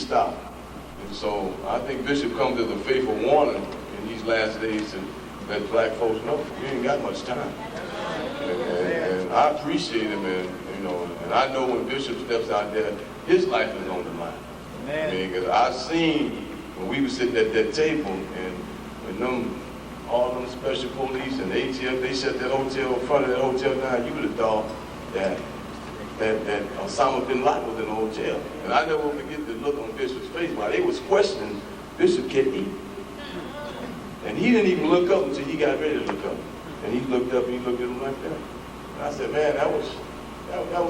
stop. And so I think Bishop comes as a faithful warning in these last days to let black folks know we ain't got much time. And I appreciate him, and you know, and I know when Bishop steps out there, his life is on the line. I mean, because I seen when we were sitting at that table, and when all them special police and ATF, they shut that hotel in front of that hotel down, you would have thought that Osama bin Laden was in the hotel. And I never forget the look on Bishop's face while they was questioning Bishop kept eating. And he didn't even look up until he got ready to look up. And he looked up and he looked at him like that. And I said, man, that was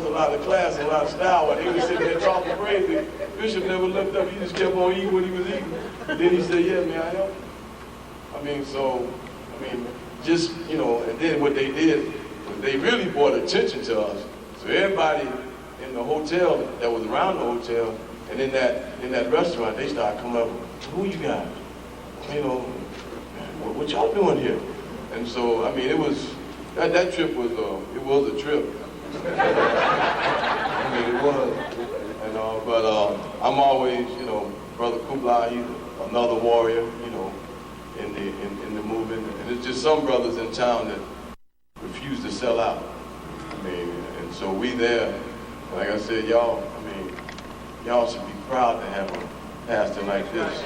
a lot of class and a lot of style. While they were sitting there talking crazy, Bishop never looked up. He just kept on eating what he was eating. And then he said, yeah, man, I help you. I mean, just, you know, and then what they did was they really brought attention to us. So everybody in the hotel that was around the hotel and in that restaurant, they started coming up, who you guys? You know, what y'all doing here? And so, I mean, it was, that trip was, it was a trip. I mean, it was. And, but I'm always, you know, Brother Kublai, he's another warrior, you know, in the movement. And it's just some brothers in town that refuse to sell out. I mean, and so we there, like I said, y'all should be proud to have a pastor like this.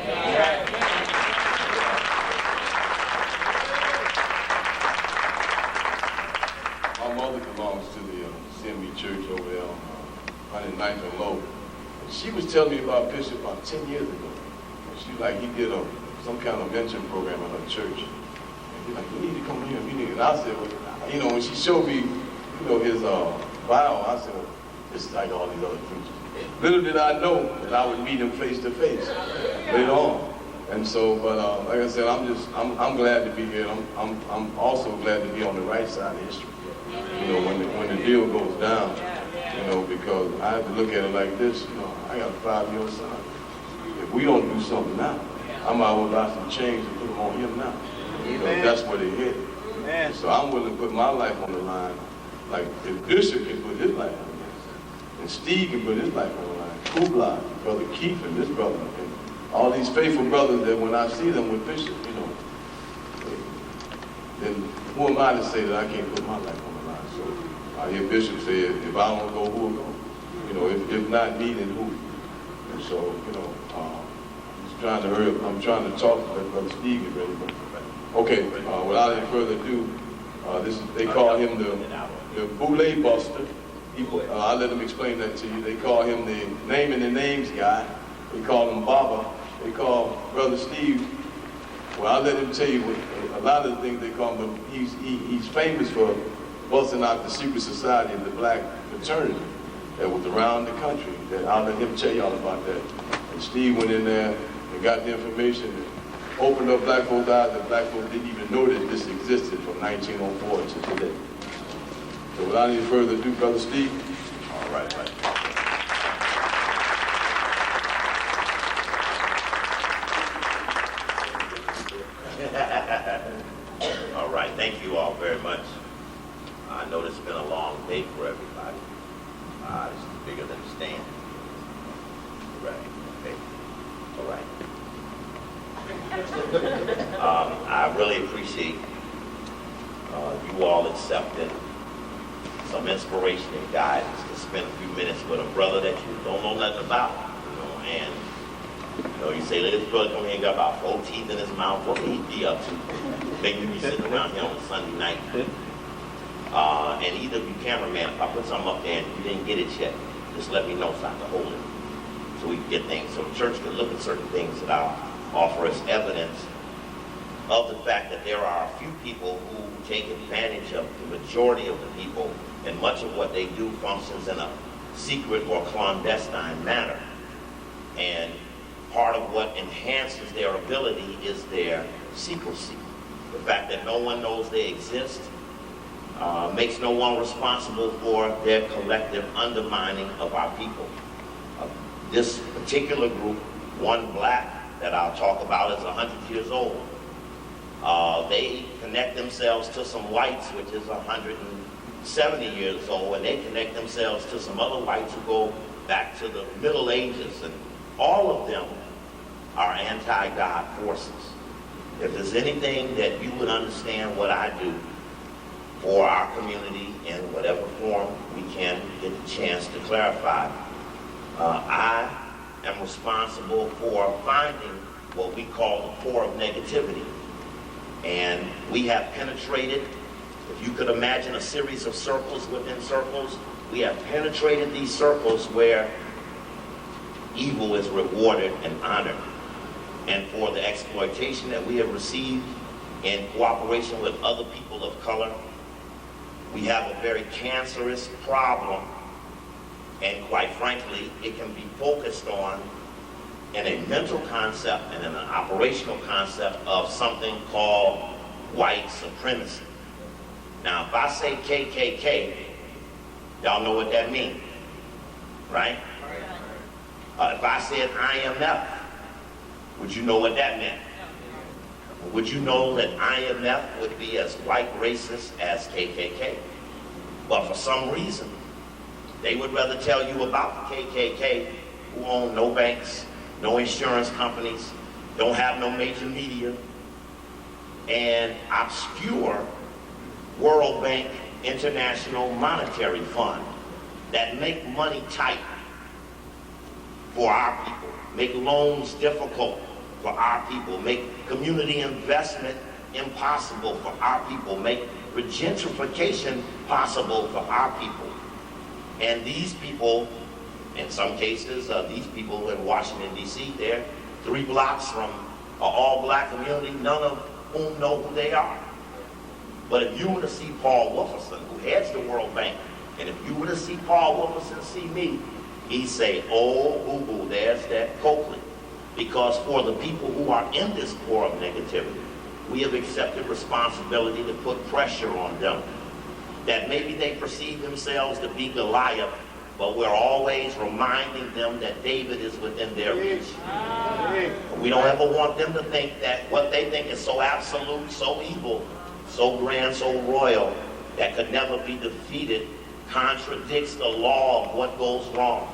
My mother belongs to the CME church over there on 109th and Low. And she was telling me about Bishop about 10 years ago. And she like, he did some kind of mentoring program at her church. And he's like, you need to come here, you need. And I said, well, you know, when she showed me, you know, his bio, I said, well, it's like all these other preachers. Little did I know that I would meet him face to face later on. And so, but like I said, I'm glad to be here. I'm also glad to be on the right side of history. You know, when the deal goes down, you know, because I have to look at it like this. You know, I got a 5-year-old son. If we don't do something now, I might well buy some chains and put them on him now. You know, that's where they hit. So I'm willing to put my life on the line. Like if Bishop can put his life on the line, and Steve can put his life on the line, Kublai, Brother Keith and this brother, and all these faithful brothers that when I see them with Bishop, you know, then who am I to say that I can't put my life on the line? So I hear Bishop say, if I don't go, who will go? You know, if not me, then who? And so, you know, I'm just trying to hurry up. I'm trying to talk to Brother Steve get ready. Okay, without any further ado, they call him the Boule Buster. I'll let them explain that to you. They call him the name and the names guy. They call him Baba. They call Brother Steve. Well, I'll let him tell you a lot of the things they call him, but he's famous for busting out the secret society of the black fraternity that was around the country. That I'll let him tell y'all about that. And Steve went in there and got the information and opened up black folks' eyes that black folks didn't even know that this existed from 1904 to today. So without any further ado, Brother Steve. All right. All right, thank you all very much. I know this has been a long day for everybody. This is bigger than a stand. Right, okay. All right. I really appreciate you all accepting some inspiration and guidance to spend a few minutes with a brother that you don't know nothing about, you know, and you know, you say, let this brother come here and got about 4 teeth in his mouth, what can he be up to? Make me be sitting around here on a Sunday night. And either of you cameraman, if I put something up there and you didn't get it yet, just let me know so I can hold it, so we can get things, so the church can look at certain things that I'll offer as evidence of the fact that there are a few people who take advantage of the majority of the people, and much of what they do functions in a secret or clandestine manner. And part of what enhances their ability is their secrecy. The fact that no one knows they exist makes no one responsible for their collective undermining of our people. This particular group, one black that I'll talk about, is 100 years old. They connect themselves to some whites, which is 170 years old, and they connect themselves to some other whites who go back to the Middle Ages and all of them are anti-God forces. If there's anything that you would understand what I do for our community in whatever form we can get the chance to clarify, I am responsible for finding what we call the core of negativity. And we have penetrated, if you could imagine a series of circles within circles, we have penetrated these circles where evil is rewarded and honored. And for the exploitation that we have received in cooperation with other people of color, we have a very cancerous problem. And quite frankly, it can be focused on in a mental concept and in an operational concept of something called white supremacy. Now, if I say KKK, y'all know what that means, right? If I said IMF, would you know what that meant? Would you know that IMF would be as white racist as KKK? But for some reason, they would rather tell you about the KKK, who own no banks, no insurance companies, don't have no major media, and obscure World Bank International Monetary Fund that make money tight for our people, make loans difficult for our people, make community investment impossible for our people, make gentrification possible for our people. And these people, in some cases, these people in Washington, D.C., they're 3 blocks from an all-black community, none of whom know who they are. But if you were to see Paul Wolferson, who heads the World Bank, and if you were to see Paul Wolferson see me, he'd say, oh, boo-boo, there's that Coakley. Because for the people who are in this core of negativity, we have accepted responsibility to put pressure on them. That maybe they perceive themselves to be Goliath, but we're always reminding them that David is within their reach. We don't ever want them to think that what they think is so absolute, so evil, so grand, so royal, that could never be defeated, contradicts the law of what goes wrong.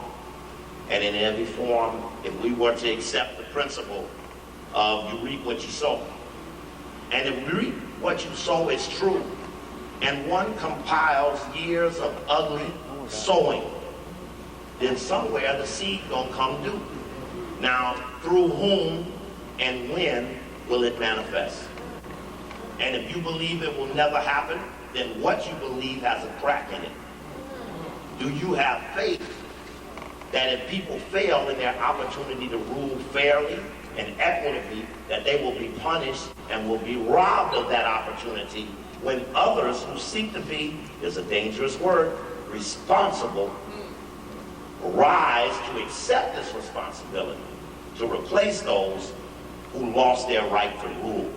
And in every form, if we were to accept the principle of you reap what you sow, and if we reap what you sow is true, and one compiles years of ugly sowing, then somewhere the seed gonna come due. Now, through whom and when will it manifest? And if you believe it will never happen, then what you believe has a crack in it. Do you have faith that if people fail in their opportunity to rule fairly and equitably, that they will be punished and will be robbed of that opportunity when others who seek to be, is a dangerous word, responsible, rise to accept this responsibility, to replace those who lost their right to rule.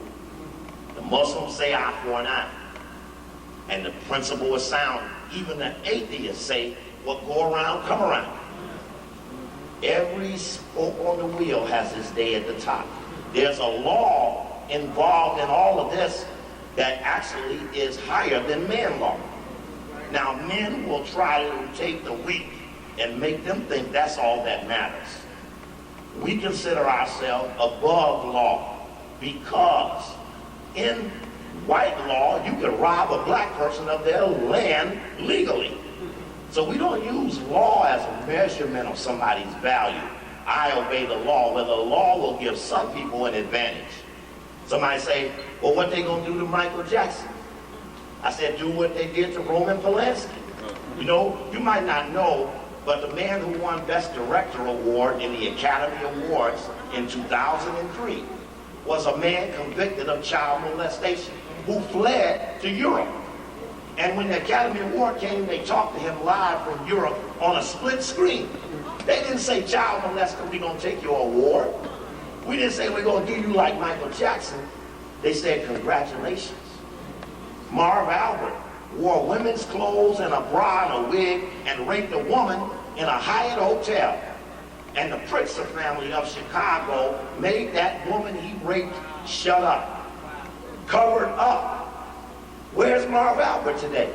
The Muslims say eye for an eye, and the principle is sound. Even the atheists say what go around, come around. Every spoke on the wheel has its day at the top. There's a law involved in all of this that actually is higher than man law. Now, men will try to take the weak and make them think that's all that matters. We consider ourselves above law because in white law, you can rob a black person of their land legally. So we don't use law as a measurement of somebody's value. I obey the law, where the law will give some people an advantage. Somebody say, well, what they gonna do to Michael Jackson? I said, do what they did to Roman Polanski. You know, you might not know, but the man who won Best Director Award in the Academy Awards in 2003 was a man convicted of child molestation who fled to Europe. And when the Academy Award came, they talked to him live from Europe on a split screen. They didn't say, child molester, we're gonna take your award. We didn't say we're gonna do you like Michael Jackson. They said, congratulations. Marv Albert wore women's clothes and a bra and a wig and raped a woman in a Hyatt hotel. And the Pritzker family of Chicago made that woman he raped shut up, covered up. Where's Marv Albert today?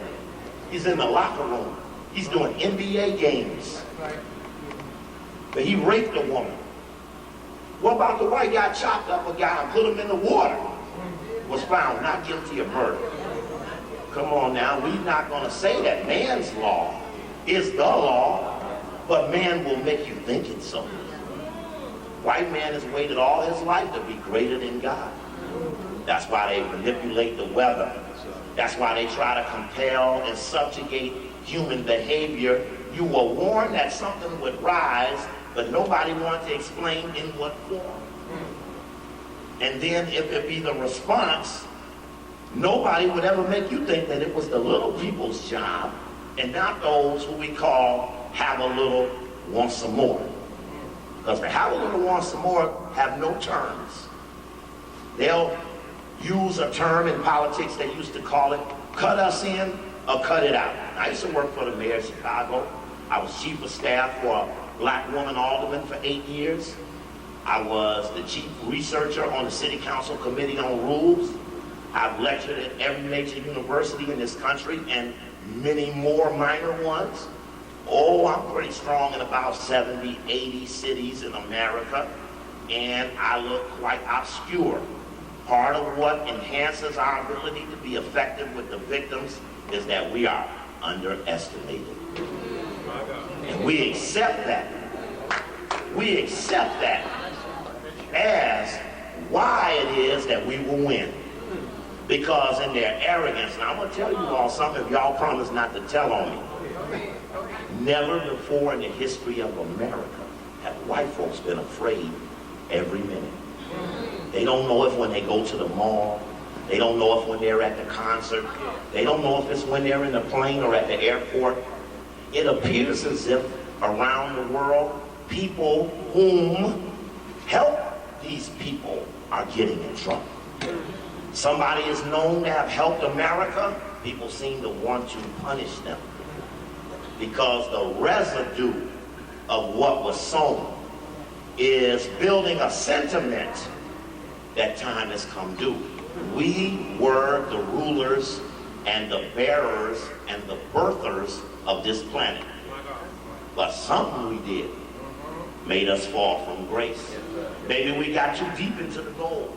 He's in the locker room. He's doing NBA games. But he raped a woman. What about the white guy chopped up a guy and put him in the water? Was found not guilty of murder. Come on now, we're not going to say that man's law is the law, but man will make you think it's so. White man has waited all his life to be greater than God. That's why they manipulate the weather. That's why they try to compel and subjugate human behavior. You were warned that something would rise, but nobody wanted to explain in what form. And then if it be the response, nobody would ever make you think that it was the little people's job and not those who we call have a little, want some more. Because the have a little, want some more have no terms. They'll use a term in politics, they used to call it, cut us in or cut it out. I used to work for the mayor of Chicago. I was chief of staff for a black woman alderman for 8 years. I was the chief researcher on the city council committee on rules. I've lectured at every major university in this country and many more minor ones. Oh, I'm pretty strong in about 70, 80 cities in America, and I look quite obscure. Part of what enhances our ability to be effective with the victims is that we are underestimated. And we accept that. We accept that as why it is that we will win. Because in their arrogance, and I'm going to tell you all something, if y'all promise not to tell on me. Never before in the history of America have white folks been afraid every minute. They don't know if when they go to the mall, they don't know if when they're at the concert, they don't know if it's when they're in the plane or at the airport. It appears as if around the world, people whom help these people are getting in trouble. Somebody is known to have helped America, people seem to want to punish them. Because the residue of what was sown is building a sentiment that time has come due. We were the rulers and the bearers and the birthers of this planet. But something we did made us fall from grace. Maybe we got too deep into the gold.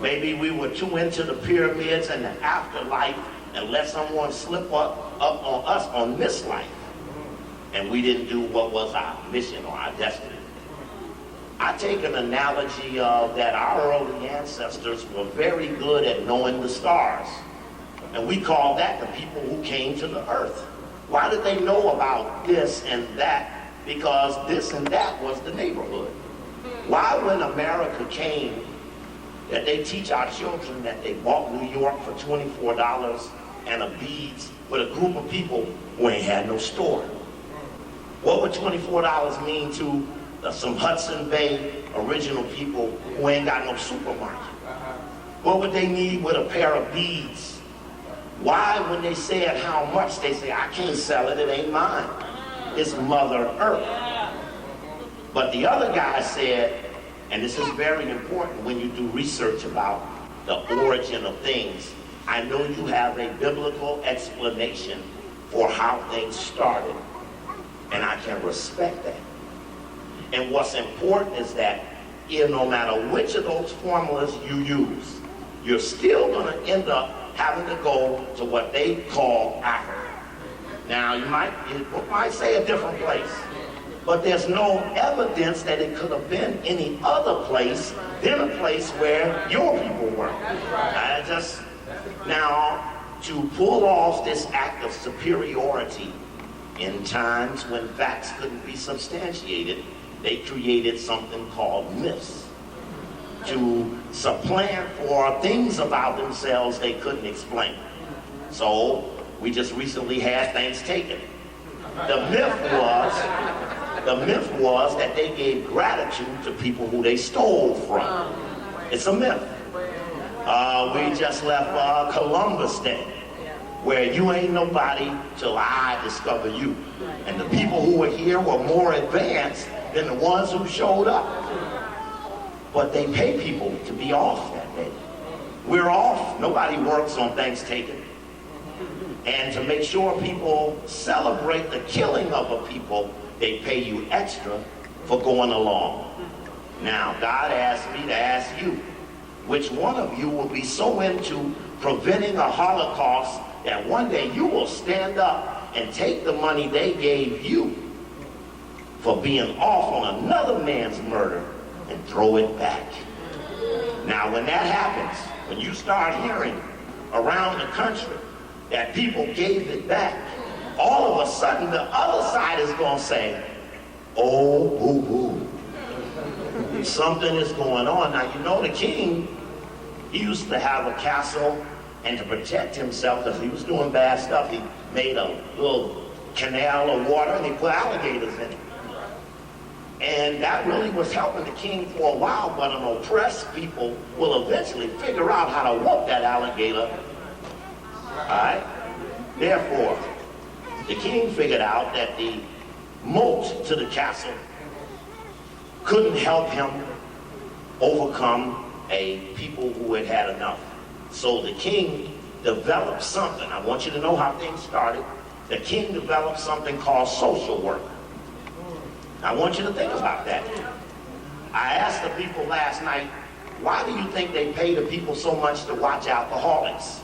Maybe we were too into the pyramids and the afterlife and let someone slip up on us on this life. And we didn't do what was our mission or our destiny. I take an analogy of that our early ancestors were very good at knowing the stars. And we call that the people who came to the earth. Why did they know about this and that? Because this and that was the neighborhood. Why when America came, that they teach our children that they bought New York for $24 and a beads with a group of people who ain't had no store? What would $24 mean to some Hudson Bay original people who ain't got no supermarket? What would they need with a pair of beads? Why, when they said how much, they say, I can't sell it, it ain't mine. It's Mother Earth. But the other guy said, and this is very important when you do research about the origin of things, I know you have a biblical explanation for how things started. And I can respect that. And what's important is that no matter which of those formulas you use, you're still going to end up having to go to what they call Africa. Now, you might say a different place, but there's no evidence that it could have been any other place than a place where your people were. Now, to pull off this act of superiority in times when facts couldn't be substantiated, they created something called myths to supplant for things about themselves they couldn't explain. So we just recently had things taken. The myth was that they gave gratitude to people who they stole from. It's a myth. We just left Columbus Day, where you ain't nobody till I discover you. And the people who were here were more advanced than the ones who showed up. But they pay people to be off that day. We're off. Nobody works on things taken. And to make sure people celebrate the killing of a people, they pay you extra for going along. Now, God asked me to ask you, which one of you will be so into preventing a Holocaust that one day you will stand up and take the money they gave you for being off on another man's murder and throw it back? Now, when that happens, when you start hearing around the country that people gave it back, all of a sudden the other side is going to say, oh, boo-boo. Something is going on. Now, you know the king, he used to have a castle, and to protect himself, because he was doing bad stuff, he made a little canal of water and he put alligators in it. And that really was helping the king for a while, but an oppressed people will eventually figure out how to whoop that alligator. All right? Therefore, the king figured out that the moat to the castle couldn't help him overcome a people who had had enough. So the king developed something. I want you to know how things started. The king developed something called social work. I want you to think about that. I asked the people last night, why do you think they pay the people so much to watch alcoholics?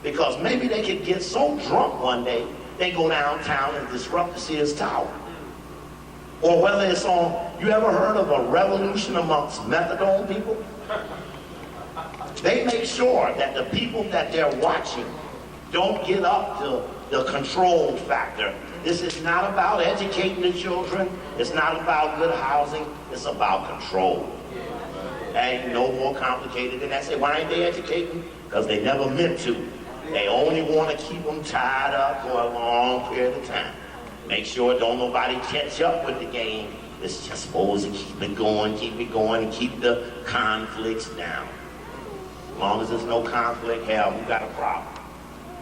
Because maybe they could get so drunk one day, they go downtown and disrupt the Sears Tower. Or whether it's on, you ever heard of a revolution amongst methadone people? They make sure that the people that they're watching don't get up to the control factor. This is not about educating the children. It's not about good housing. It's about control. Ain't no more complicated than that. Say, why ain't they educating? Because they never meant to. They only want to keep them tied up for a long period of time. Make sure don't nobody catch up with the game. It's just supposed to keep it going, and keep the conflicts down. As long as there's no conflict, hell, we got a problem.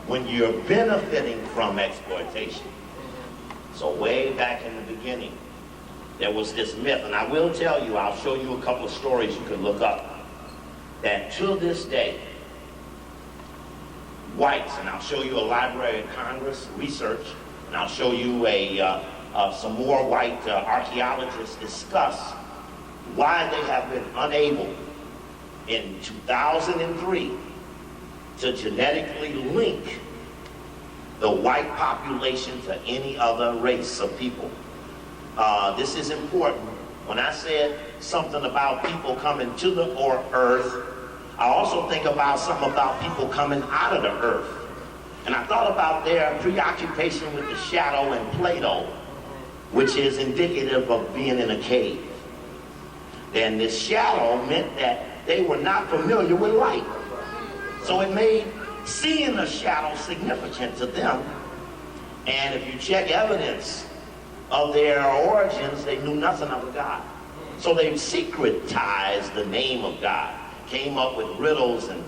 When you're benefiting from exploitation. So way back in the beginning, there was this myth, and I will tell you, I'll show you a couple of stories you can look up, that to this day, whites, and I'll show you a Library of Congress research, and I'll show you some more white archaeologists discuss why they have been unable in 2003 to genetically link the white population to any other race of people. This is important. When I said something about people coming to the earth, I also think about something about people coming out of the earth. And I thought about their preoccupation with the shadow and Plato, which is indicative of being in a cave. And this shadow meant that they were not familiar with light. So it made seeing a shadow significant to them. And if you check evidence of their origins, they knew nothing of God. So they secretized the name of God, came up with riddles and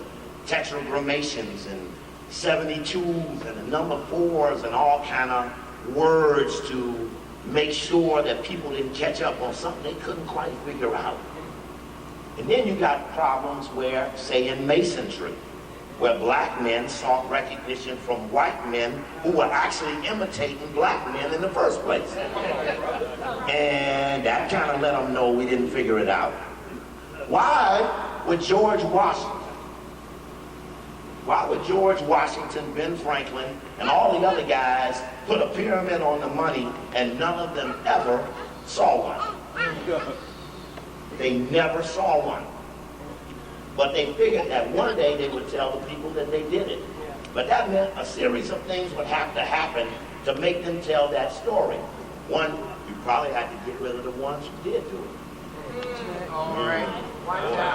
tetragrammations and 72s and the number 4s and all kind of words to make sure that people didn't catch up on something they couldn't quite figure out. And then you got problems where, say in Masonry, where black men sought recognition from white men who were actually imitating black men in the first place. And that kind of let them know we didn't figure it out. Why would George Washington, Ben Franklin, and all the other guys put a pyramid on the money and none of them ever saw one? They never saw one. But they figured that one day they would tell the people that they did it. But that meant a series of things would have to happen to make them tell that story. One, you probably had to get rid of the ones who did do it. All right.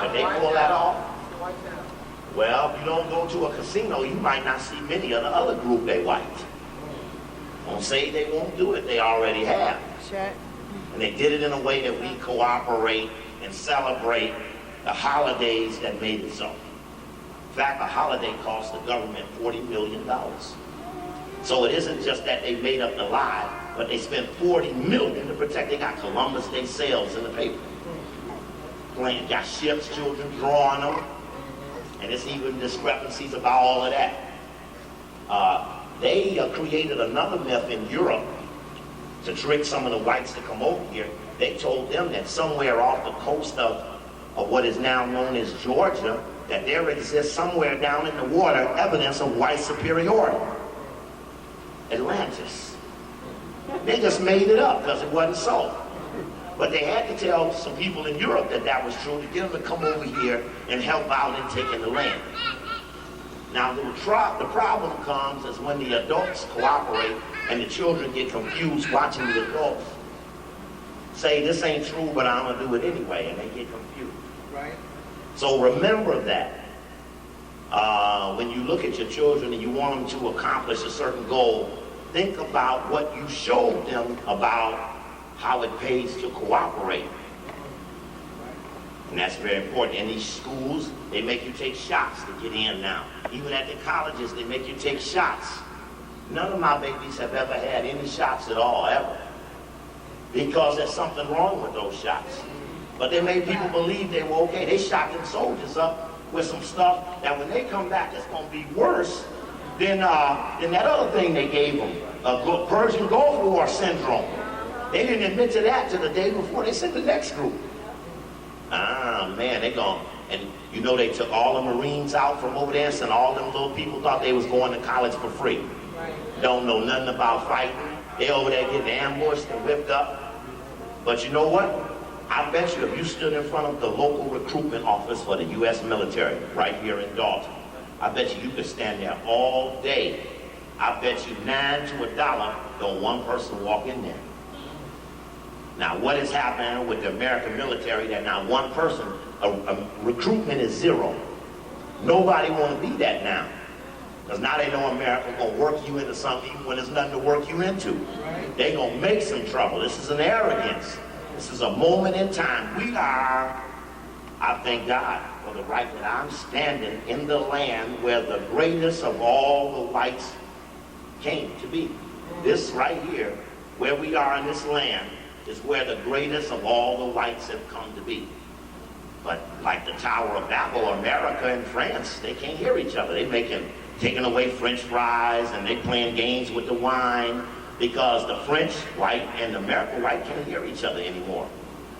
Could they pull that off? Well, if you don't go to a casino, you might not see many of the other group they wiped. Don't say they won't do it, they already have. And they did it in a way that we cooperate and celebrate the holidays that made it so. In fact, a holiday cost the government $40 million. So it isn't just that they made up the lie, but they spent $40 million to protect. They got Columbus Day sales in the paper. Playing, got ships, children drawing them, and it's even discrepancies about all of that. They created another myth in Europe to trick some of the whites to come over here They told them that somewhere off the coast of what is now known as Georgia, that there exists somewhere down in the water evidence of white superiority. Atlantis. They just made it up because it wasn't so. But they had to tell some people in Europe that that was true to get them to come over here and help out in taking the land. Now the problem comes is when the adults cooperate and the children get confused watching the adults say this ain't true, but I'm gonna do it anyway, and they get confused. Right. So remember that when you look at your children and you want them to accomplish a certain goal, think about what you showed them about how it pays to cooperate. And that's very important. In these schools, they make you take shots to get in now. Even at the colleges, they make you take shots. None of my babies have ever had any shots at all, ever. Because there's something wrong with those shots. But they made people believe they were okay. They shot them soldiers up with some stuff that when they come back, it's going to be worse than that other thing they gave them, Persian Gulf War syndrome. They didn't admit to that till the day before they sent the next group. Ah, man, they gone. And you know they took all the Marines out from over there and sent all them little people thought they was going to college for free. Right. Don't know nothing about fighting. They over there getting ambushed and whipped up. But you know what? I bet you if you stood in front of the local recruitment office for the U.S. military right here in Dalton, I bet you could stand there all day. I bet you 9 to a dollar don't one person walk in there. Now, what is happening with the American military that now one person, recruitment is zero. Nobody want to be that now. Because now they know America going to work you into something even when there's nothing to work you into. They going to make some trouble. This is an arrogance. This is a moment in time. We are, I thank God for the right that I'm standing in the land where the greatest of all the whites came to be. This right here, where we are in this land, is where the greatest of all the whites have come to be. But like the Tower of Babel, America and France, they can't hear each other. They taking away French fries and they playing games with the wine because the French white and the American white can't hear each other anymore.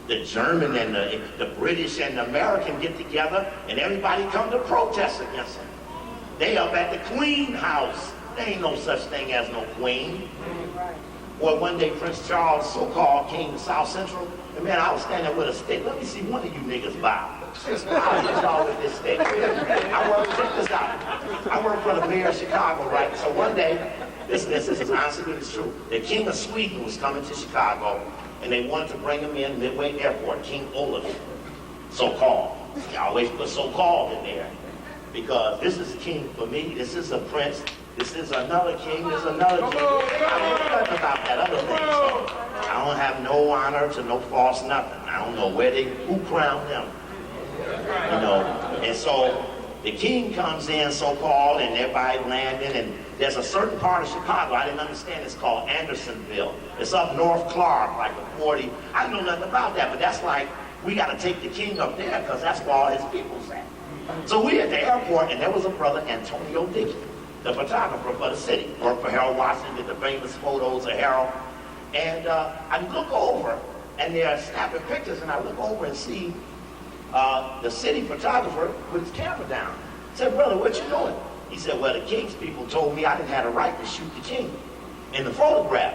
The German and the British and the American get together and everybody come to protest against them. They up at the Queen House. There ain't no such thing as no queen. Well, one day Prince Charles, so-called, came to South Central, and man, I was standing there with a stick. Let me see one of you niggas bow. I'll hit y'all with this stick. Check this out. I work for the mayor of Chicago, right? So one day, this is honestly it's true. The King of Sweden was coming to Chicago, and they wanted to bring him in Midway Airport, King Olaf, so-called. They always put so-called in there, because this is king for me, this is a prince, this is another king, there's another king. I don't know nothing about that other thing. So I don't have no honor to no false nothing. I don't know who crowned them. You know, and so the king comes in, so-called, and everybody landing, and there's a certain part of Chicago, I didn't understand, it's called Andersonville. It's up North Clark, like a 40. I don't know nothing about that, but that's like, we got to take the king up there because that's where all his people's at. So we at the airport, and there was a brother, Antonio Dickey, the photographer for the city. Worked for Harold Washington, did the famous photos of Harold. And I look over, and they're snapping pictures, and I look over and see the city photographer with his camera down. I said, brother, what you doing? He said, well, the king's people told me I didn't have a right to shoot the king in the photograph.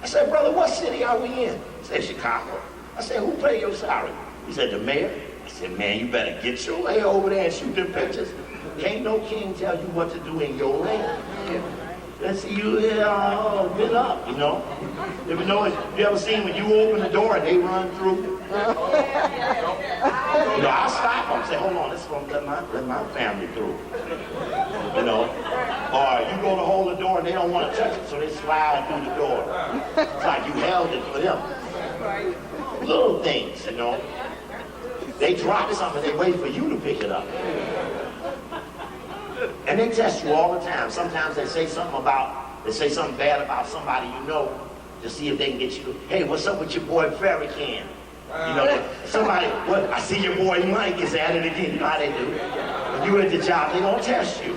I said, brother, what city are we in? He said, Chicago. I said, who paid your salary? He said, the mayor. I said, man, you better get your way over there and shoot them pictures. Can't no king tell you what to do in your land. Let's see you been up, you know. You ever seen when you open the door and they run through? You know, I'll stop them and say, hold on, this is going to let my family through. You know, or you go to hold the door and they don't want to touch it, so they slide through the door. It's like you held it for them. Little things, you know. They drop something, they wait for you to pick it up. And they test you all the time. Sometimes they say something bad about somebody you know to see if they can get you. Hey, what's up with your boy Ferry Can? You know, somebody, what? I see your boy Mike is at it again. You know how they do. When you at the job, they gonna test you.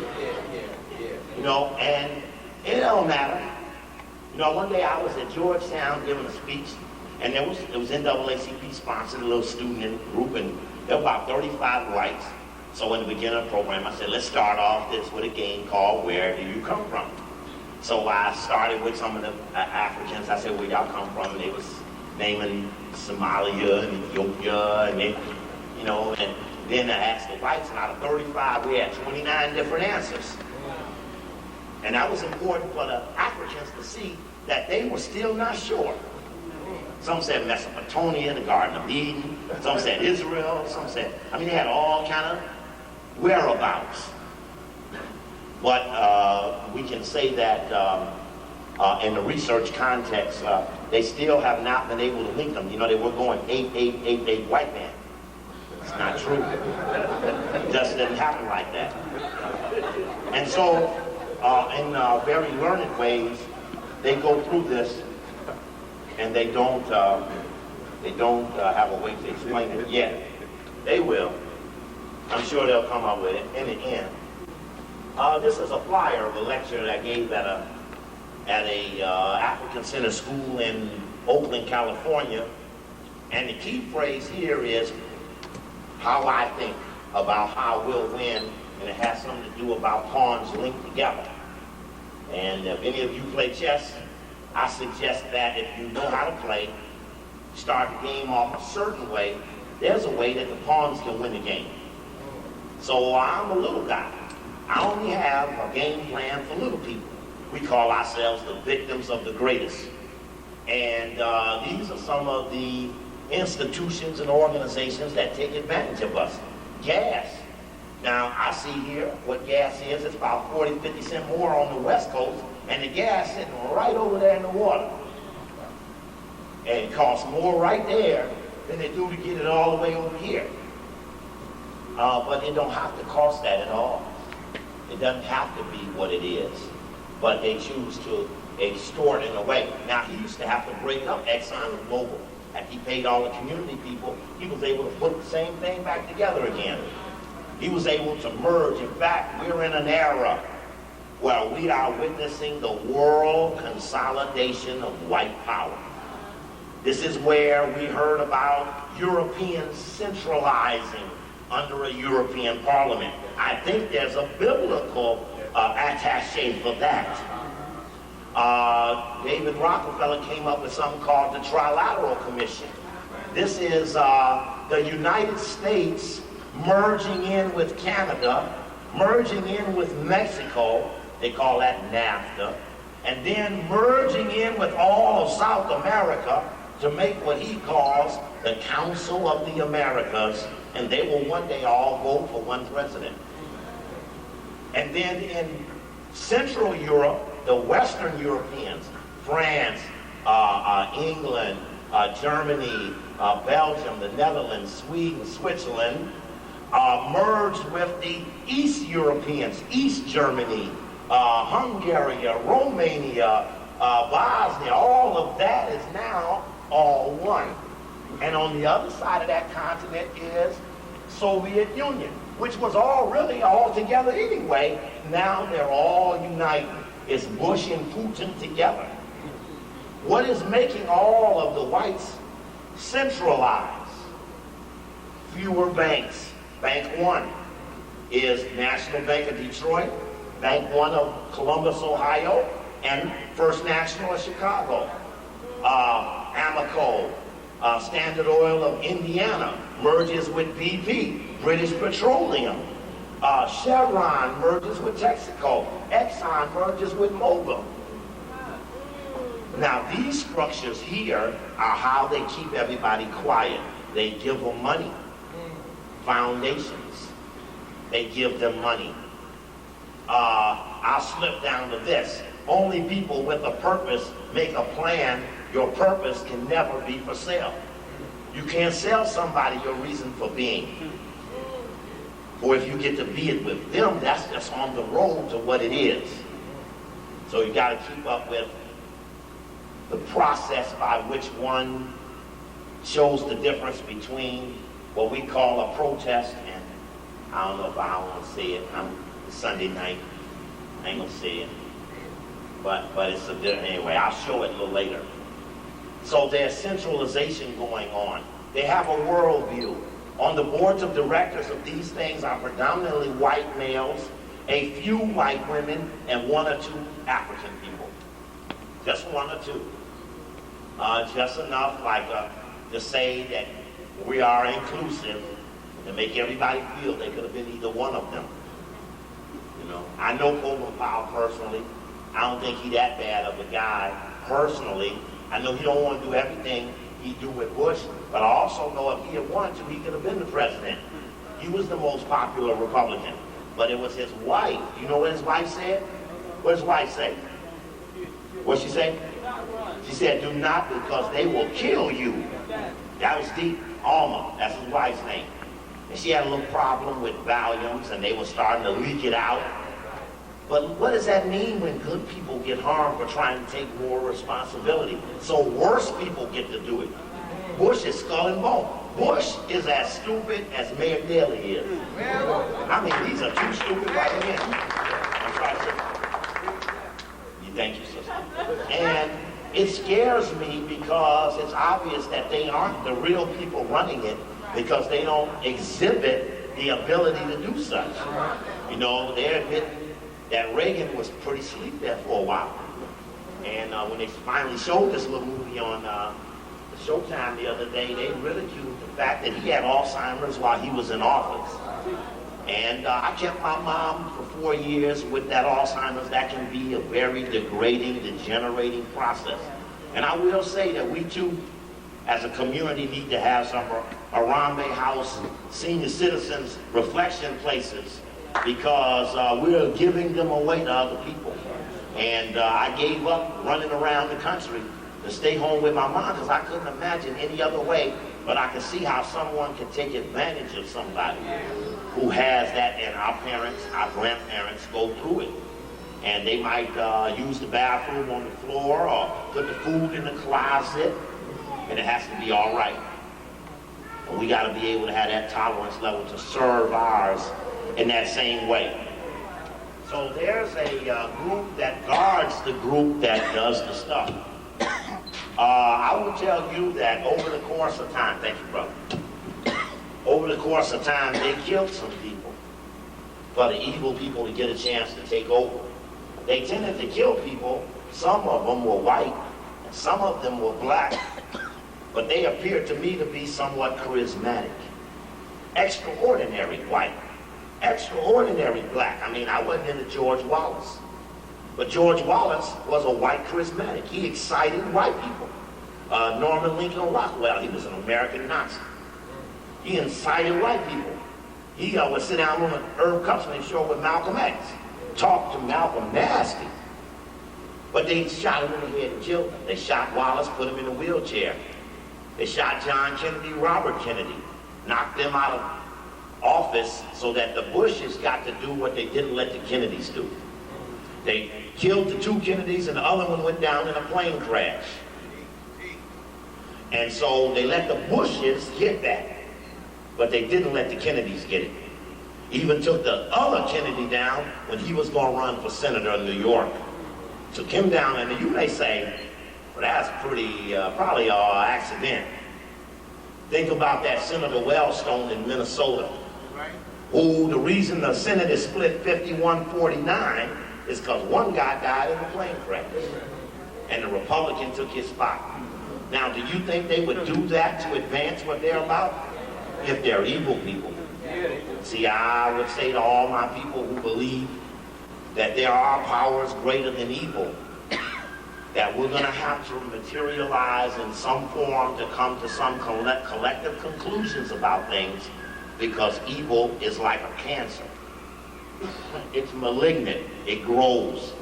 You know, and it don't matter. You know, one day I was at Georgetown giving a speech, And it was NAACP sponsored, a little student group, and there were about 35 whites. So in the beginning of the program, I said, let's start off this with a game called Where Do You Come From? So I started with some of the Africans. I said, where y'all come from? And they was naming Somalia and Ethiopia, and they, you know, and then I asked the whites, and out of 35, we had 29 different answers. And that was important for the Africans to see that they were still not sure. Some said Mesopotamia, the Garden of Eden. Some said Israel. Some said, I mean, they had all kind of whereabouts. But we can say that in the research context, they still have not been able to link them. You know, they were going 8 white man. It's not true. It just didn't happen like that. And so, in very learned ways, they go through this, and they don't have a way to explain it yet. They will. I'm sure they'll come up with it in the end. This is a flyer of a lecture that I gave at a African Center school in Oakland, California. And the key phrase here is how I think about how we'll win, and it has something to do about pawns linked together. And if any of you play chess, I suggest that if you know how to play, start the game off a certain way, there's a way that the pawns can win the game. So I'm a little guy. I only have a game plan for little people. We call ourselves the victims of the greatest. And these are some of the institutions and organizations that take advantage of us. Gas. Now, I see here what gas is. It's about 40, 50 cents more on the West Coast, and the gas sitting right over there in the water. And it costs more right there than they do to get it all the way over here. But it don't have to cost that at all. It doesn't have to be what it is. But they choose to extort in a way. Now, he used to have to break up Exxon and Mobil. After he paid all the community people, he was able to put the same thing back together again. He was able to merge. In fact, we're in an era where we are witnessing the world consolidation of white power. This is where we heard about Europeans centralizing under a European parliament. I think there's a biblical attaché for that. David Rockefeller came up with something called the Trilateral Commission. This is the United States merging in with Canada, merging in with Mexico, they call that NAFTA, and then merging in with all of South America to make what he calls the Council of the Americas, and they will one day all vote for one president. And then in Central Europe, the Western Europeans, France, England, Germany, Belgium, the Netherlands, Sweden, Switzerland, merged with the East Europeans, East Germany, Hungary, Romania, Bosnia. All of that is now all one. And on the other side of that continent is Soviet Union, which was all really all together anyway. Now they're all united. It's Bush and Putin together. What is making all of the whites centralize? Fewer banks. Bank One is National Bank of Detroit, Bank One of Columbus, Ohio, and First National of Chicago. Amoco, Standard Oil of Indiana merges with BP, British Petroleum. Chevron merges with Texaco. Exxon merges with Mobil. Now, these structures here are how they keep everybody quiet. They give them money. Foundations, they give them money. I'll slip down to this. Only people with a purpose make a plan. Your purpose can never be for sale. You can't sell somebody your reason for being. Or if you get to be it with them, that's just on the road to what it is. So you got to keep up with the process by which one shows the difference between what we call a protest, and I don't know if I want to say it. It's Sunday night. I ain't gonna say it. But it's a different, anyway, I'll show it a little later. So there's centralization going on. They have a worldview. On the boards of directors of these things are predominantly white males, a few white women, and one or two African people. Just one or two. Just enough to say that we are inclusive, to make everybody feel they could have been either one of them. You know, I know Colin Powell personally. I don't think he that bad of a guy personally. I know he don't want to do everything he do with Bush, but I also know if he had wanted to, he could have been the president. He was the most popular Republican, but it was his wife. You know what his wife said? What did his wife say? What she say? She said, do not, because they will kill you. That was Deep Alma. That's his wife's name. And she had a little problem with Valiums, and they were starting to leak it out. But what does that mean when good people get harmed for trying to take more responsibility? So worse people get to do it. Bush is skull and bone. Bush is as stupid as Mayor Daley is. I mean, these are two stupid white men. I'm sorry, sir. Thank you, sister. And it scares me because it's obvious that they aren't the real people running it, because they don't exhibit the ability to do such. You know, they admit that Reagan was pretty asleep there for a while. And when they finally showed this little movie on Showtime the other day, they ridiculed the fact that he had Alzheimer's while he was in office. And I kept my mom for 4 years with that Alzheimer's. That can be a very degrading, degenerating process. And I will say that we too, as a community, need to have some Harambe House senior citizens reflection places, because we're giving them away to other people. And I gave up running around the country to stay home with my mom, because I couldn't imagine any other way. But I can see how someone can take advantage of somebody who has that, and our parents, our grandparents go through it. And they might use the bathroom on the floor or put the food in the closet, and it has to be all right. And we got to be able to have that tolerance level to serve ours in that same way. So there's a group that guards the group that does the stuff. I will tell you that over the course of time, thank you, brother. Over the course of time, they killed some people for the evil people to get a chance to take over. They tended to kill people. Some of them were white, and some of them were black, but they appeared to me to be somewhat charismatic. Extraordinary white, extraordinary black. I mean, I wasn't into George Wallace, but George Wallace was a white charismatic. He excited white people. Norman Lincoln Rockwell, he was an American Nazi. He incited white people. He would sit down on an Herb Cupson show with Malcolm X, talk to Malcolm nasty. But they shot him in the head and killed him. They shot Wallace, put him in a wheelchair. They shot John Kennedy, Robert Kennedy, knocked them out of office so that the Bushes got to do what they didn't let the Kennedys do. They killed the two Kennedys, and the other one went down in a plane crash. And so they let the Bushes get that, but they didn't let the Kennedys get it. Even took the other Kennedy down when he was going to run for senator in New York. Took him down, and you may say, well, that's pretty, probably an accident. Think about that Senator Wellstone in Minnesota, who the reason the Senate is split 51-49 is because one guy died in a plane crash, and the Republican took his spot. Now, do you think they would do that to advance what they're about? If they're evil people. See, I would say to all my people who believe that there are powers greater than evil, that we're going to have to materialize in some form to come to some collective conclusions about things, because evil is like a cancer. It's malignant. It grows.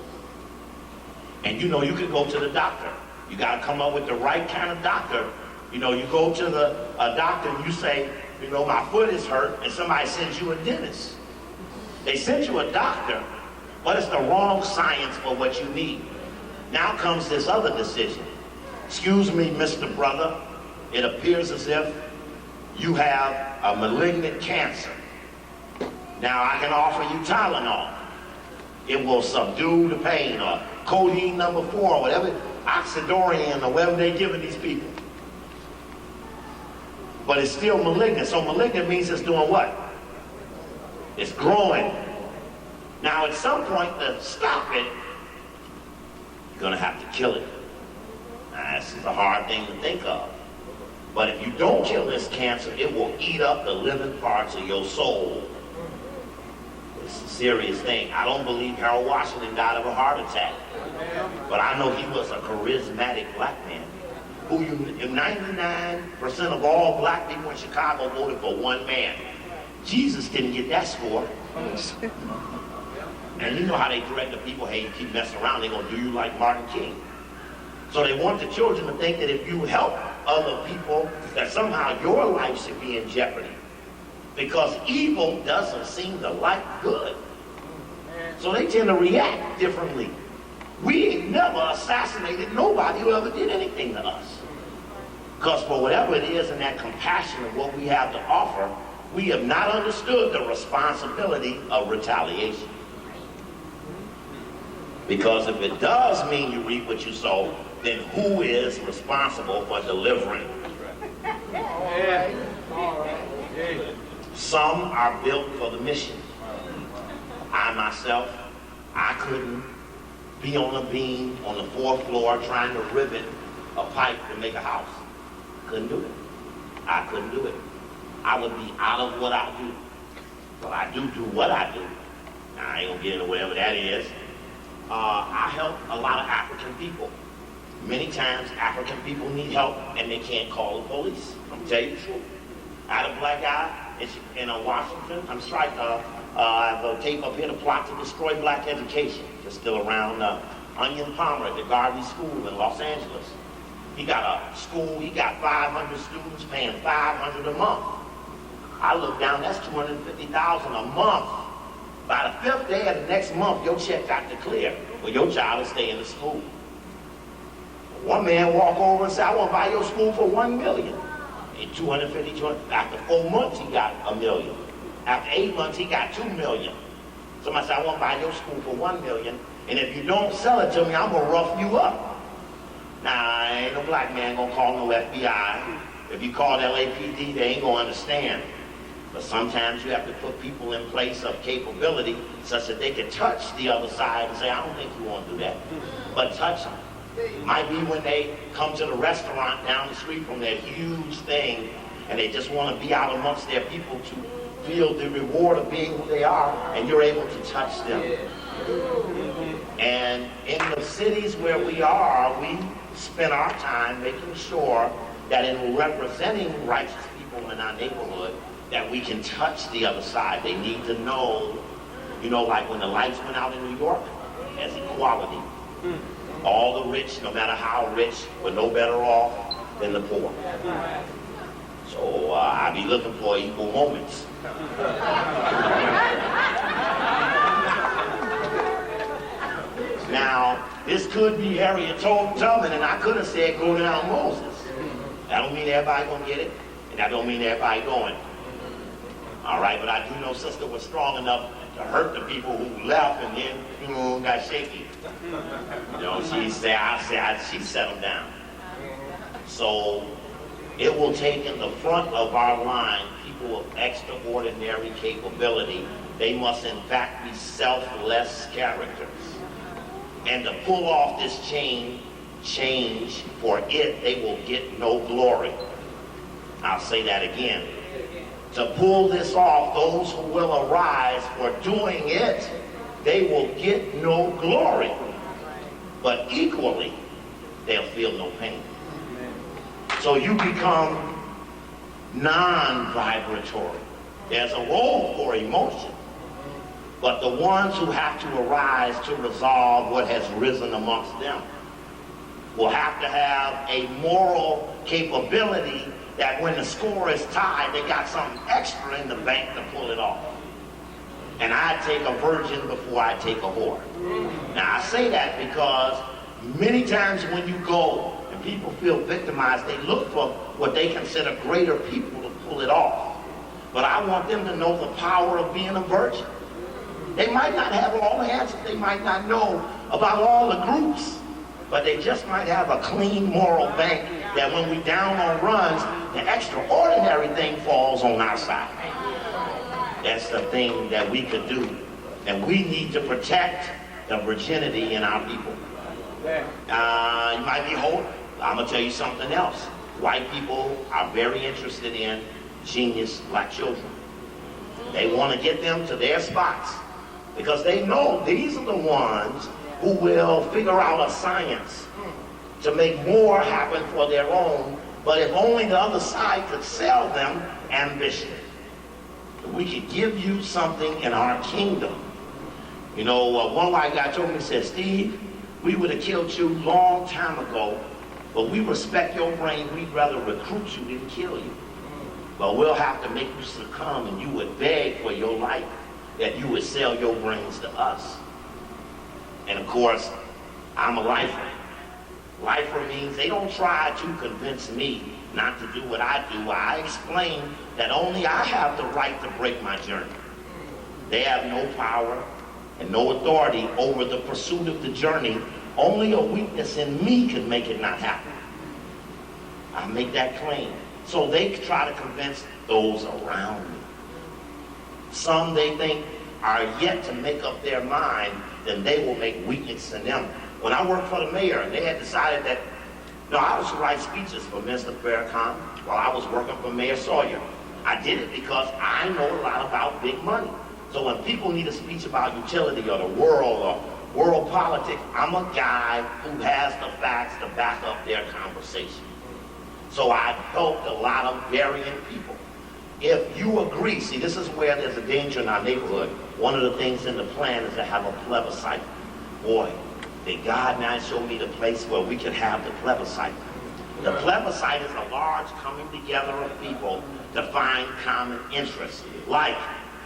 And you know, you can go to the doctor. You got to come up with the right kind of doctor. You know, you go to a doctor and you say, you know, my foot is hurt, and somebody sends you a dentist. They sent you a doctor, but it's the wrong science for what you need. Now comes this other decision. Excuse me, Mr. Brother, it appears as if you have a malignant cancer. Now I can offer you Tylenol. It will subdue the pain, or codeine number 4, or whatever. oxidorian or whatever they're giving these people. But it's still malignant. So malignant means it's doing what? It's growing. Now at some point to stop it, you're going to have to kill it. Now, this is a hard thing to think of. But if you don't kill this cancer, it will eat up the living parts of your soul. It's a serious thing. I don't believe Harold Washington died of a heart attack. But I know he was a charismatic black man. 99% of all black people in Chicago voted for one man. Jesus didn't get that score. And you know how they correct the people, hey, you keep messing around, they're going to do you like Martin King. So they want the children to think that if you help other people, that somehow your life should be in jeopardy. Because evil doesn't seem to like good. So they tend to react differently. We ain't never assassinated nobody who ever did anything to us. Because for whatever it is in that compassion of what we have to offer, we have not understood the responsibility of retaliation. Because if it does mean you reap what you sow, then who is responsible for delivering? Some are built for the mission. I myself, I couldn't be on a beam on the 4th floor trying to rivet a pipe to make a house. Couldn't do it. I couldn't do it. I would be out of what I do. But I do what I do. Now, I ain't gonna get into whatever that is. I help a lot of African people. Many times African people need help and they can't call the police. I'm gonna tell you the truth. I had a black guy in Washington. I'm striking. I have a tape up here, to plot to destroy black education. Just still around Onion Palmer at the Garvey School in Los Angeles. He got a school, he got 500 students paying $500 a month. I look down, that's $250,000 a month. By the 5th day of the next month, your check got to clear. Well, your child is staying in school. One man walk over and say, I want to buy your school for $1 million. And 250, after 4 months, he got $1 million. After 8 months, he got $2 million. Somebody said, I want to buy your school for $1 million, and if you don't sell it to me, I'm going to rough you up. Now, ain't no black man going to call no FBI. If you call LAPD, they ain't going to understand. But sometimes you have to put people in place of capability such that they can touch the other side and say, I don't think you want to do that. But touch them. Might be when they come to the restaurant down the street from their huge thing and they just want to be out amongst their people to feel the reward of being who they are, and you're able to touch them. And in the cities where we are, we spend our time making sure that in representing righteous people in our neighborhood, that we can touch the other side. They need to know, like when the lights went out in New York, as equality. All the rich, no matter how rich, were no better off than the poor. So I be looking for equal moments. Now, this could be Harriet Tubman, and I could have said go down Moses. That don't mean everybody gonna get it, and that don't mean everybody going. All right, but I do know sister was strong enough to hurt the people who left and then, got shaky. She said, she set them down. So it will take in the front of our line people of extraordinary capability. They must in fact be selfless characters. And to pull off this change for it, they will get no glory. I'll say that again. To pull this off, those who will arise for doing it, they will get no glory. But equally, they'll feel no pain. So you become non-vibratory. There's a role for emotion. But the ones who have to arise to resolve what has risen amongst them will have to have a moral capability that when the score is tied, they got something extra in the bank to pull it off. And I take a virgin before I take a whore. Now I say that because many times when you go and people feel victimized, they look for what they consider greater people to pull it off. But I want them to know the power of being a virgin. They might not have all the answers. They might not know about all the groups. but they just might have a clean moral bank that when we down on runs, the extraordinary thing falls on our side. That's the thing that we could do. And we need to protect the virginity in our people. You might be old. I'm going to tell you something else. White people are very interested in genius black children. They want to get them to their spots because they know these are the ones who will figure out a science to make more happen for their own, but if only the other side could sell them ambition. We could give you something in our kingdom. You know, one white guy told me, he said, Steve, we would have killed you long time ago, but we respect your brain. We'd rather recruit you than kill you. But we'll have to make you succumb, and you would beg for your life that you would sell your brains to us. And of course, I'm a lifer. Lifer means they don't try to convince me not to do what I do. I explain that only I have the right to break my journey. They have no power and no authority over the pursuit of the journey. Only a weakness in me can make it not happen. I make that claim. So they try to convince those around me. Some they think are yet to make up their mind, then they will make weakness in them. When I worked for the mayor, they had decided that, I was to write speeches for Mr. Farrakhan while I was working for Mayor Sawyer. I did it because I know a lot about big money. So when people need a speech about utility or the world or world politics, I'm a guy who has the facts to back up their conversation. So I've helped a lot of varying people. If you agree, see, this is where there's a danger in our neighborhood. One of the things in the plan is to have a plebiscite. Boy, did God now show me the place where we can have the plebiscite. The plebiscite is a large coming together of people to find common interests. Like,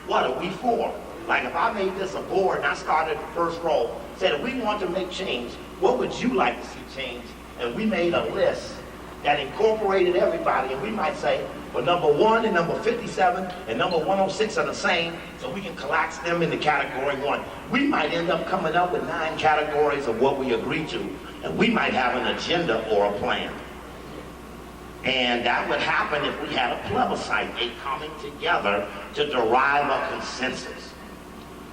what are we for? Like if I made this a board and I started the first row, said if we want to make change, what would you like to see change? And we made a list that incorporated everybody, and we might say, well, number 1 and number 57 and number 106 are the same, so we can collapse them into category 1. We might end up coming up with 9 categories of what we agree to, and we might have an agenda or a plan. And that would happen if we had a plebiscite, a coming together to derive a consensus.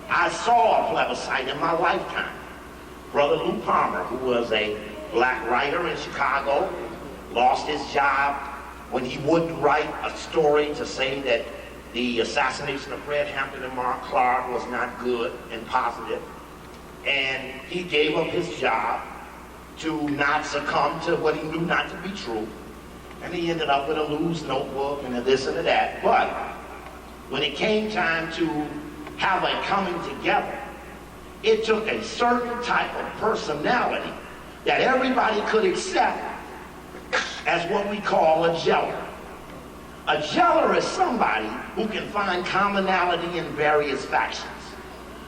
I saw a plebiscite in my lifetime. Brother Lou Palmer, who was a black writer in Chicago, lost his job when he wouldn't write a story to say that the assassination of Fred Hampton and Mark Clark was not good and positive. And he gave up his job to not succumb to what he knew not to be true. And he ended up with a loose notebook and a this and a that. But when it came time to have a coming together, it took a certain type of personality that everybody could accept as what we call a geller. A geller is somebody who can find commonality in various factions.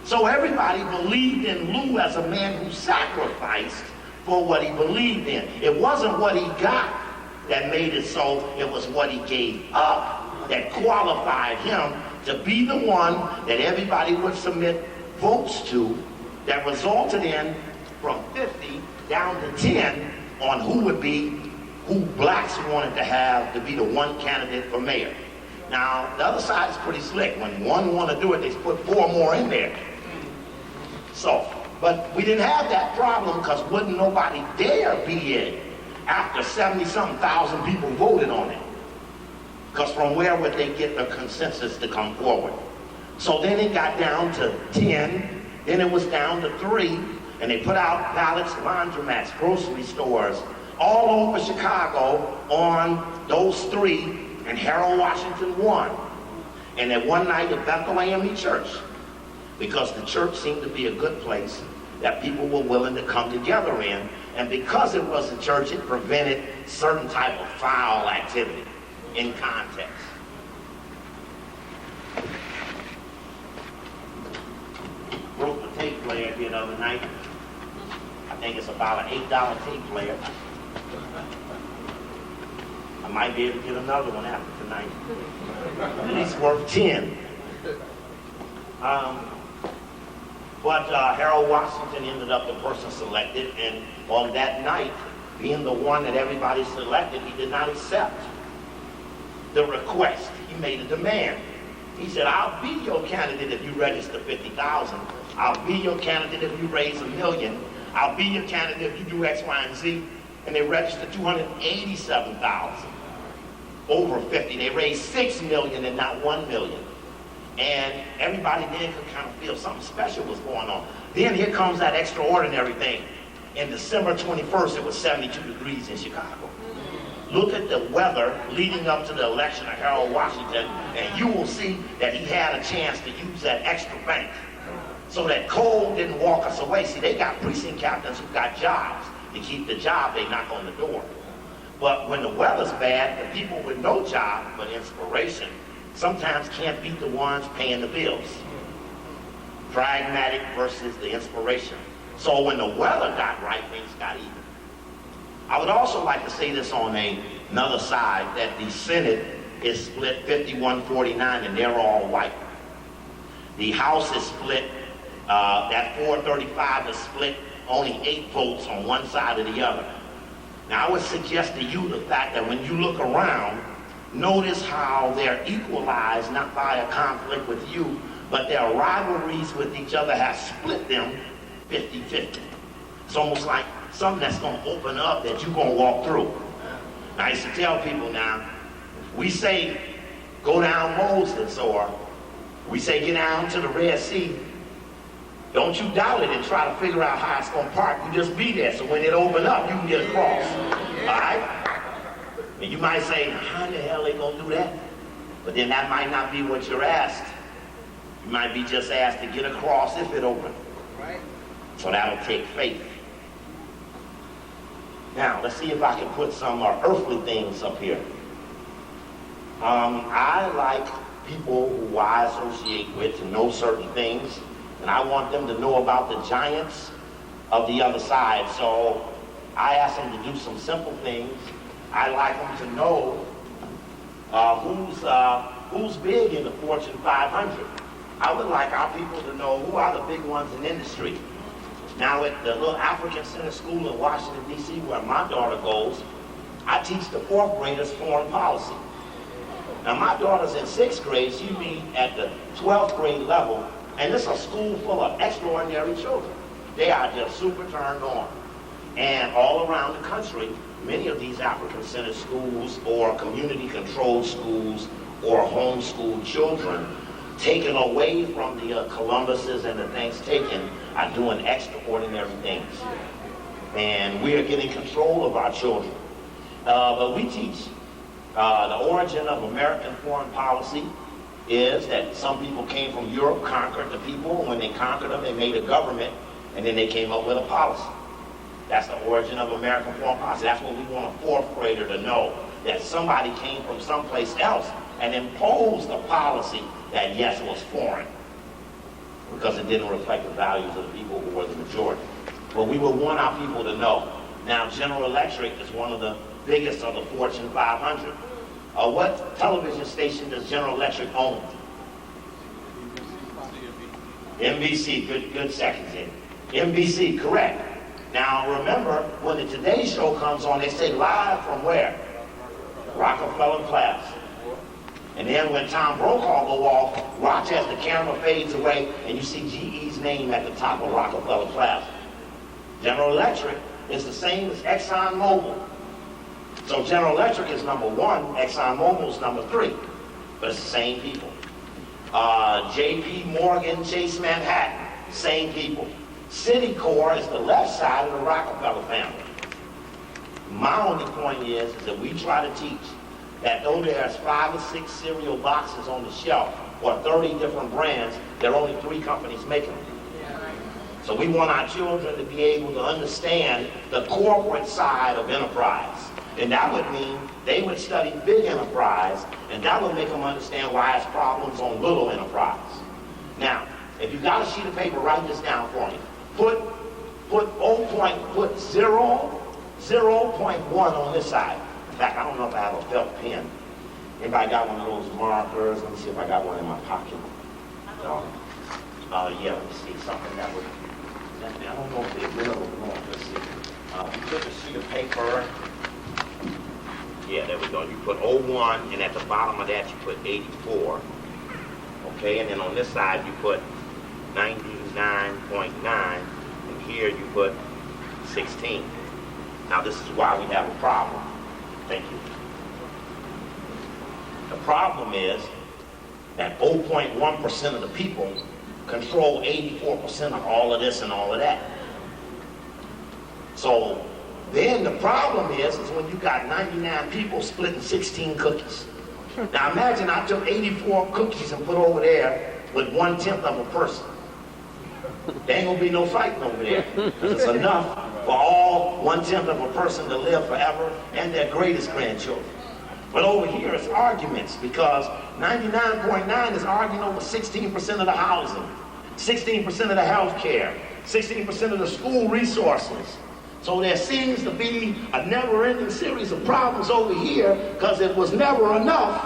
So everybody believed in Lou as a man who sacrificed for what he believed in. It wasn't what he got that made it so, it was what he gave up that qualified him to be the one that everybody would submit votes to, that resulted in from 50 down to 10 on who blacks wanted to have to be the one candidate for mayor. Now, the other side is pretty slick. When one want to do it, they put 4 more in there. So, but we didn't have that problem because wouldn't nobody dare be in after 70-something thousand people voted on it. Because from where would they get the consensus to come forward? So then it got down to 10, then it was down to 3, and they put out ballots, laundromats, grocery stores, all over Chicago on those 3, and Harold Washington won. And at one night at Bethel AME Church, because the church seemed to be a good place that people were willing to come together in, and because it was a church, it prevented certain type of foul activity in context. Broke the tape player here the other night. I think it's about an $8 tape player. I might be able to get another one after tonight. At least worth 10. But Harold Washington ended up the person selected, and on that night, being the one that everybody selected, he did not accept the request. He made a demand. He said, I'll be your candidate if you register 50,000. I'll be your candidate if you raise $1 million. I'll be your candidate if you do X, Y, and Z. And they registered 287,000. Over 50. They raised 6 million and not 1 million. And everybody then could kind of feel something special was going on. Then here comes that extraordinary thing. In December 21st, it was 72 degrees in Chicago. Look at the weather leading up to the election of Harold Washington, and you will see that he had a chance to use that extra bank so that cold didn't walk us away. See, they got precinct captains who got jobs. To keep the job, they knock on the door. But when the weather's bad, the people with no job but inspiration sometimes can't beat the ones paying the bills. Pragmatic versus the inspiration. So when the weather got right, things got even. I would also like to say this on another side, that the Senate is split 51-49 and they're all white. The House is split, that 435 is split only 8 votes on one side or the other. Now I would suggest to you the fact that when you look around, notice how they're equalized not by a conflict with you, but their rivalries with each other have split them 50-50. It's almost like something that's going to open up that you're going to walk through. Now, I used to tell people now, we say go down Moses, or we say get down to the Red Sea. Don't you doubt it and try to figure out how it's going to part. You just be there, so when it open up, you can get across. All right? And you might say, how the hell are they going to do that? But then that might not be what you're asked. You might be just asked to get across if it opens. Right. So that'll take faith. Now, let's see if I can put some earthly things up here. I like people who I associate with to know certain things, and I want them to know about the giants of the other side. So I ask them to do some simple things. I like them to know who's big in the Fortune 500. I would like our people to know who are the big ones in industry. Now at the little African Center School in Washington, D.C., where my daughter goes, I teach the 4th graders foreign policy. Now my daughter's in 6th grade, she'd be at the 12th grade level, and it's a school full of extraordinary children. They are just super turned on. And all around the country, many of these African Center schools or community-controlled schools or homeschooled children taken away from the Columbuses and the things taken are doing extraordinary things. And we are getting control of our children. But we teach the origin of American foreign policy is that some people came from Europe, conquered the people, and when they conquered them, they made a government, and then they came up with a policy. That's the origin of American foreign policy. That's what we want a 4th grader to know, that somebody came from someplace else and imposed a policy that, yes, was foreign, because it didn't reflect the values of the people who were the majority. But we would want our people to know. Now, General Electric is one of the biggest of the Fortune 500. What television station does General Electric own? NBC, good seconds in. NBC, correct. Now, remember, when the Today Show comes on, they say live from where? Rockefeller Plaza. And then when Tom Brokaw go off, watch as the camera fades away and you see GE's name at the top of Rockefeller Plaza. General Electric is the same as ExxonMobil. So General Electric is number 1, ExxonMobil is number 3. But it's the same people. J.P. Morgan, Chase Manhattan, same people. Citicorp is the left side of the Rockefeller family. My only point is that we try to teach that though there's 5 or 6 cereal boxes on the shelf or 30 different brands, there are only 3 companies making them. So we want our children to be able to understand the corporate side of enterprise. And that would mean they would study big enterprise, and that would make them understand why it's problems on little enterprise. Now, if you got a sheet of paper, write this down for me. Put 0.1 on this side. In fact, I don't know if I have a felt pen. Anybody got one of those markers? Let me see if I got one in my pocket. No. Yeah, let me see, something that would, I don't know if they will or not, let's see. You took a sheet of paper. Yeah, there we go. You put 01, and at the bottom of that you put 84. Okay, and then on this side you put 99.9, and here you put 16. Now this is why we have a problem. Thank you. The problem is that 0.1% of the people control 84% of all of this and all of that. So then the problem is when you got 99 people splitting 16 cookies. Now imagine I took 84 cookies and put over there with 1/10 of a person. There ain't gonna be no fighting over there. It's enough for all 1/10 of a person to live forever and their greatest grandchildren. But over here it's arguments because 99.9 is arguing over 16% of the housing, 16% of the health care, 16% of the school resources. So there seems to be a never-ending series of problems over here because it was never enough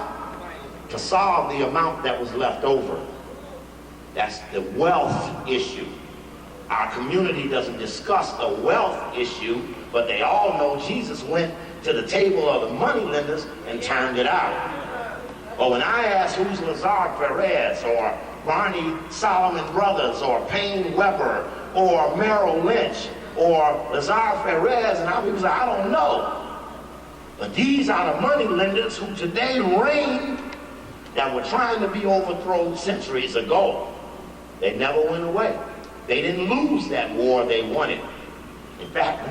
to solve the amount that was left over. That's the wealth issue. Our community doesn't discuss the wealth issue, but they all know Jesus went to the table of the moneylenders and turned it out. But when I ask who's Lazar Perez or Barney Solomon Brothers or Payne Weber or Merrill Lynch or Lazar Perez, and people say, I don't know. But these are the moneylenders who today reign that were trying to be overthrown centuries ago. They never went away. They didn't lose that war, they won it. In fact,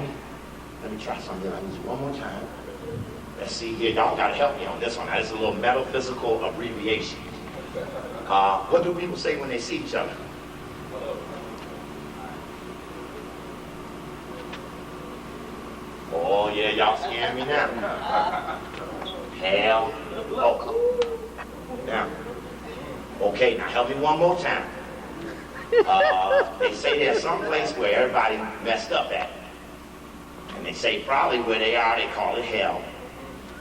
let me try something like this one more time. Let's see here, y'all gotta help me on this one. This is a little metaphysical abbreviation. What do people say when they see each other? Oh yeah, y'all scaring me now. Hell, oh. Now, okay, now help me one more time. They say there's some place where everybody messed up at. And they say probably where they are, they call it hell.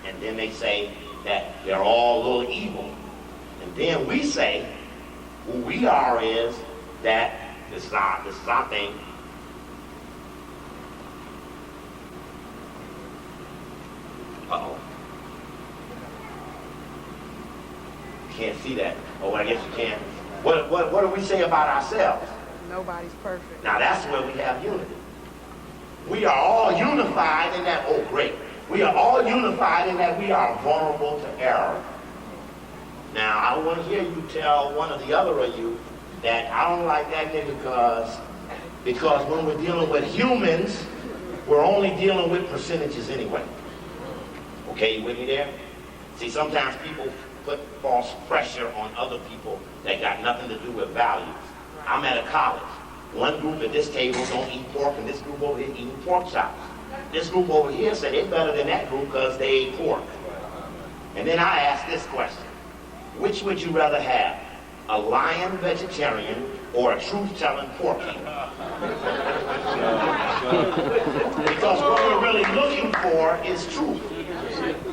And then they say that they're all a little evil. And then we say, who we are is that this is our thing. Uh-oh. Can't see that. Oh, I guess you can. What do we say about ourselves? Nobody's perfect. Now that's where we have unity. We are all unified in that, oh great. We are all unified in that we are vulnerable to error. Now I want to hear you tell one or the other of you that I don't like that nigga because when we're dealing with humans, we're only dealing with percentages anyway. Okay, you with me there? See, sometimes people put false pressure on other people that got nothing to do with values. I'm at a college. One group at this table don't eat pork, and this group over here eating pork chops. This group over here said they're better than that group because they ate pork. And then I asked this question. Which would you rather have? A lion vegetarian or a truth-telling pork eater? Because what we're really looking for is truth.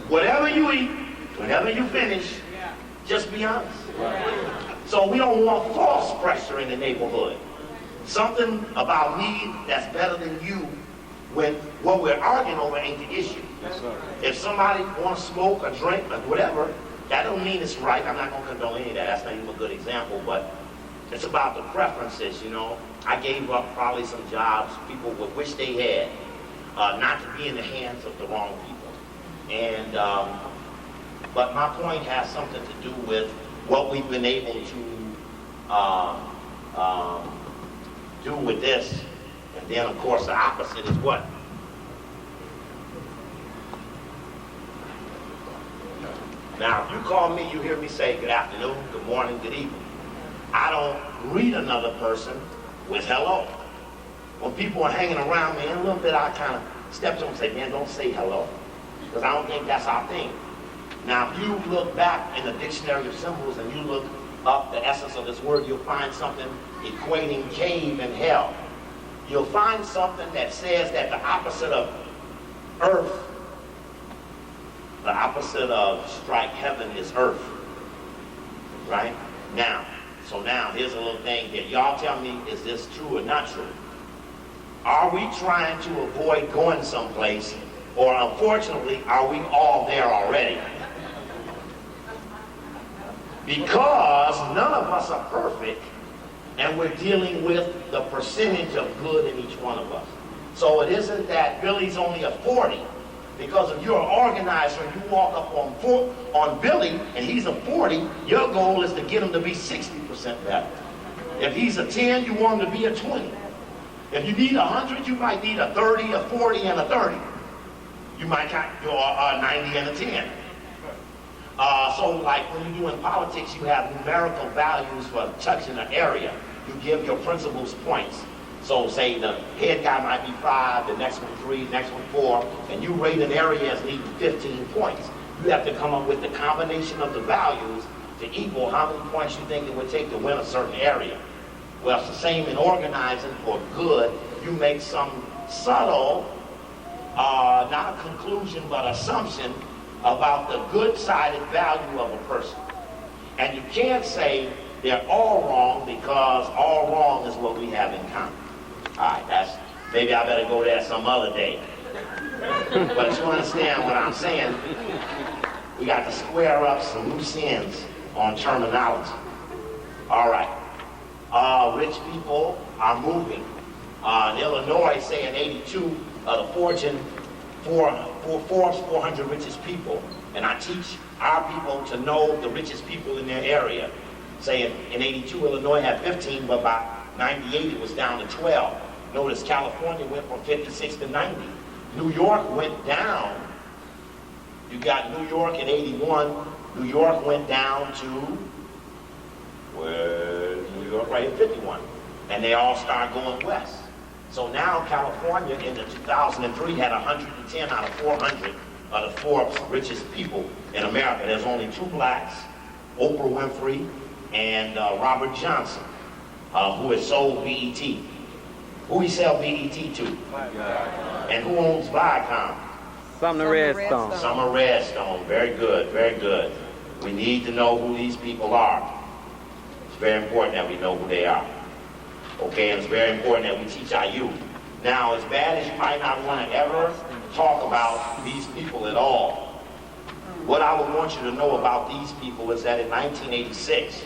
Whatever you eat, whenever you finish, just be honest. So we don't want false pressure in the neighborhood. Something about me that's better than you when what we're arguing over ain't the issue. If somebody wants to smoke or drink or whatever, that don't mean it's right. I'm not going to condone any of that. That's not even a good example, but it's about the preferences, you know. I gave up probably some jobs people would wish they had, not to be in the hands of the wrong people. And but my point has something to do with what we've been able to do with this. And then, of course, the opposite is what? Now, if you call me, you hear me say good afternoon, good morning, good evening. I don't greet another person with hello. When people are hanging around me, in a little bit, I kind of step to them and say, man, don't say hello. Because I don't think that's our thing. Now, if you look back in the dictionary of symbols and you look up the essence of this word, you'll find something equating cave and hell. You'll find something that says that the opposite of earth, the opposite of strike heaven is earth. Right? Now, So now, here's a little thing here. Y'all tell me, is this true or not true? Are we trying to avoid going someplace, or unfortunately, are we all there already? Because none of us are perfect, and we're dealing with the percentage of good in each one of us. So it isn't that Billy's only a 40, because if you're an organizer and you walk up on Billy and he's a 40, your goal is to get him to be 60% better. If he's a 10, you want him to be a 20. If you need 100, you might need a 30, a 40, and a 30. You might got your 90 and a 10. So like when you do in politics, you have numerical values for touching an area. You give your principals points. So say the head guy might be 5, the next one 3, the next one 4, and you rate an area as needing 15 points. You have to come up with the combination of the values to equal how many points you think it would take to win a certain area. Well, it's the same in organizing for good. You make some subtle, not a conclusion, but assumption about the good-sided value of a person. And you can't say they're all wrong, because all wrong is what we have in common. All right, maybe I better go there some other day. But you understand what I'm saying? We got to square up some loose ends on terminology. All right. Rich people are moving. In Illinois, say in 82, the Forbes 400 richest people, and I teach our people to know the richest people in their area. Say in 82, Illinois had 15, but by 98 it was down to 12. Notice California went from 56 to 90. New York went down. You got New York at 81. New York went down to, where's New York? Right at 51. And they all start going west. So now California in the 2003 had 110 out of 400 of the Forbes richest people in America. There's only 2 blacks, Oprah Winfrey and Robert Johnson, who has sold BET. Who he sell BET to? And who owns Viacom? Sumner Redstone. Summer Redstone. Very good, very good. We need to know who these people are. It's very important that we know who they are. Okay, and it's very important that we teach our youth. Now, as bad as you might not want to ever talk about these people at all, what I would want you to know about these people is that in 1986,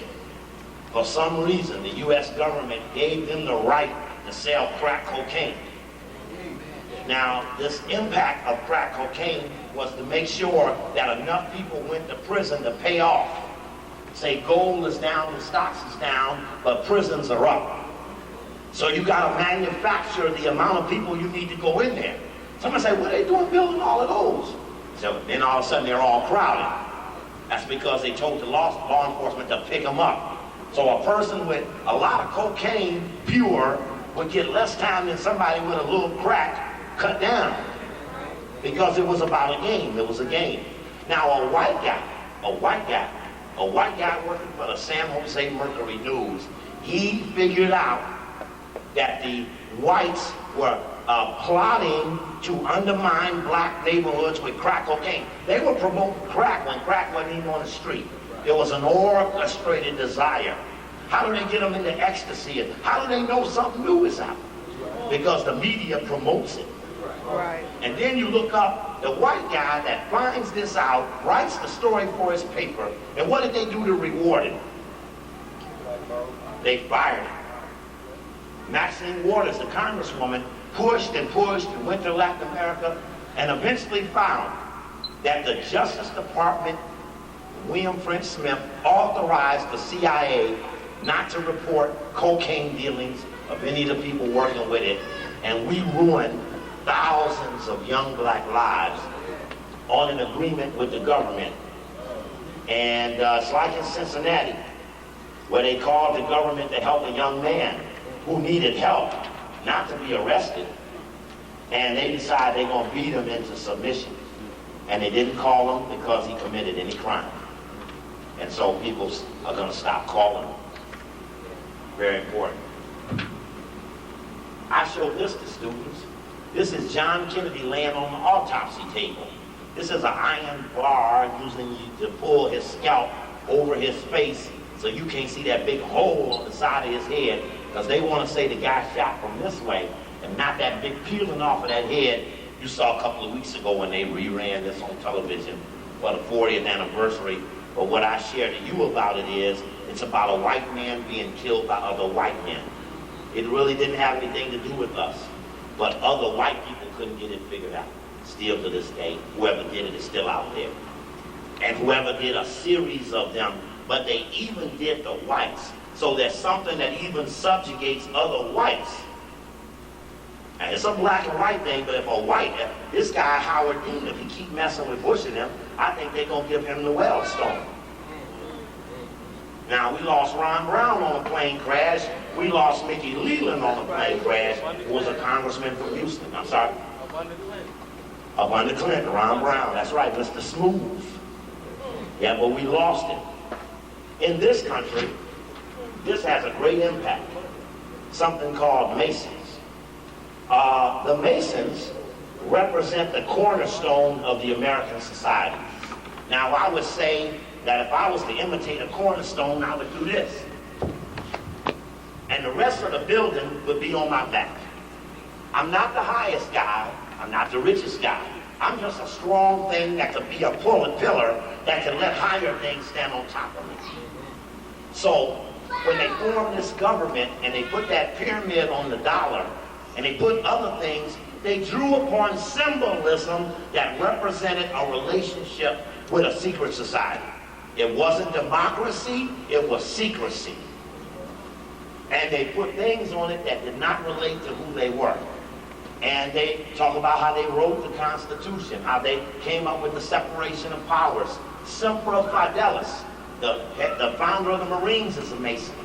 for some reason, the U.S. government gave them the right to sell crack cocaine. Now, this impact of crack cocaine was to make sure that enough people went to prison to pay off. Say gold is down and stocks is down, but prisons are up. So you got to manufacture the amount of people you need to go in there. Somebody say, what are they doing building all of those? So then all of a sudden they're all crowded. That's because they told the law enforcement to pick them up. So a person with a lot of cocaine, pure, would get less time than somebody with a little crack cut down. Because it was about a game. It was a game. Now a white guy working for the San Jose Mercury News, he figured out that the whites were plotting to undermine black neighborhoods with crack cocaine. They were promoting crack when crack wasn't even on the street. It was an orchestrated desire. How do they get them into ecstasy? How do they know something new is out? Because the media promotes it. Right. And then you look up the white guy that finds this out, writes the story for his paper, and what did they do to reward him? They fired him. Maxine Waters, the congresswoman, pushed and went to Latin America and eventually found that the Justice Department, William French Smith, authorized the CIA not to report cocaine dealings of any of the people working with it, and we ruined thousands of young black lives on an agreement with the government. And it's like in Cincinnati, where they called the government to help a young man who needed help, not to be arrested. And they decided they're going to beat him into submission. And they didn't call him because he committed any crime. And so people are going to stop calling him. Very important. I showed this to students. This is John Kennedy laying on the autopsy table. This is an iron bar using to pull his scalp over his face So you can't see that big hole on the side of his head, because they want to say the guy shot from this way, and not that big peeling off of that head you saw a couple of weeks ago when they reran this on television for the 40th anniversary. But what I shared to you about it is, it's about a white man being killed by other white men. It really didn't have anything to do with us, but other white people couldn't get it figured out. Still to this day, whoever did it is still out there. And whoever did a series of them, but they even did the whites. So there's something that even subjugates other whites. And it's a black and white thing, but if a white, this guy Howard Dean, if he keep messing with Bush and them, I think they're going to give him the Wellstone. Now, we lost Ron Brown on a plane crash. We lost Mickey Leland on a plane crash, who was a congressman from Houston. I'm sorry. Up under Clinton, Ron Brown. That's right, Mr. Smooth. Yeah, but we lost him. In this country, this has a great impact. Something called Masons. The Masons represent the cornerstone of the American society. Now, I would say that if I was to imitate a cornerstone, I would do this. And the rest of the building would be on my back. I'm not the highest guy. I'm not the richest guy. I'm just a strong thing that could be a pillar that can let higher things stand on top of me. So when they formed this government and they put that pyramid on the dollar and they put other things, they drew upon symbolism that represented a relationship with a secret society. It wasn't democracy, it was secrecy. And they put things on it that did not relate to who they were. And they talk about how they wrote the Constitution, how they came up with the separation of powers. Semper Fidelis, the founder of the Marines, is a Mason.